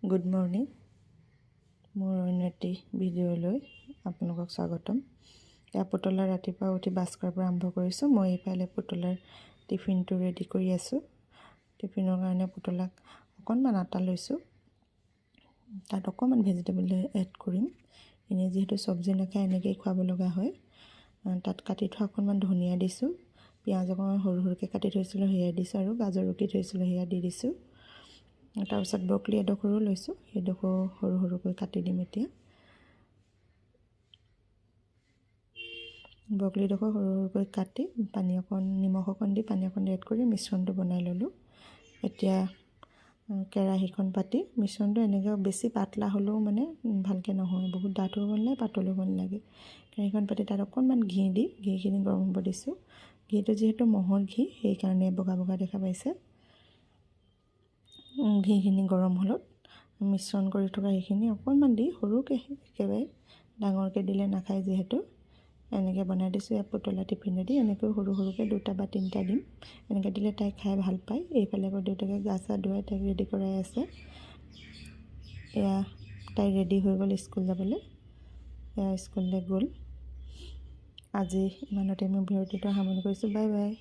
Good morning. মোৰ অন্য এটি ভিডিঅ'লৈ আপোনালোকক স্বাগতম। এয়া পুতলা ৰাতিপুৱা উঠি ব্ৰাছ কৰাৰ পৰা আৰম্ভ কৰিছোঁ। মই এইফালে পুতলাৰ টিফিনটো ৰেডি কৰি আছোঁ। টিফিনৰ কাৰণে পুতলাক অকণমান আটা লৈছোঁ, তাত অকণমান ভেজিটেবল এড কৰিম। এনেই যিহেতু চব্জি নাখায়, এনেকৈয়ে খুৱাব লগা হয়। তাত কাটি থোৱা অকণমান ধনিয়া দিছোঁ, পিঁয়াজ অকণমান সৰু সৰুকৈ কাটি থৈছিলোঁ সেয়া দিছোঁ, আৰু গাজৰ ৰুকি থৈছিলোঁ সেয়া দি দিছোঁ। তাৰপিছত ব্ৰকলি এডোখৰো লৈছোঁ, সেইডোখৰো সৰু সৰুকৈ কাটি দিম। এতিয়া ব্ৰকলিডোখৰ সৰু সৰুকৈ কাটি নিমখ অকণ দি পানী অকণ এড কৰি মিশ্ৰণটো বনাই ল'লোঁ। এতিয়া কেৰাহীখন পাতি মিশ্ৰণটো এনেকৈ বেছি পাতলা হ'লেও মানে ভালকৈ নহয়, বহুত ডাঠ হ'ব নালাগে, পাতলো হ'ব নালাগে। কেৰাহীখন পাতি তাত অকণমান ঘিখিনি গৰম হ'ব দিছোঁ। ঘিটো যিহেতু ম'হৰ ঘি, সেইকাৰণে বগা বগা দেখা পাইছে। ঘিখিনি গৰম হ'লত মিশ্ৰণ কৰি থকা সেইখিনি অকণমান দি সৰুকৈ, একেবাৰে ডাঙৰকৈ দিলে নাখায় যিহেতু, এনেকৈ বনাই দিছোঁ। এয়া পুতলা টিফিনে দি এনেকৈ সৰু সৰুকৈ 2টা বা 3টা দিম। এনেকৈ দিলে তাই খাই ভাল পায়। এইফালে আকৌ দেউতাকে গা চা ধুৱাই তাইক ৰেডি কৰাই আছে। এয়া তাই ৰেডি হৈ গ'ল স্কুল যাবলৈ। এয়া স্কুললৈ গ'ল। আজি ইমানতে মোৰ ভিডিঅ'টো সামৰণি কৰিছোঁ। Bye bye.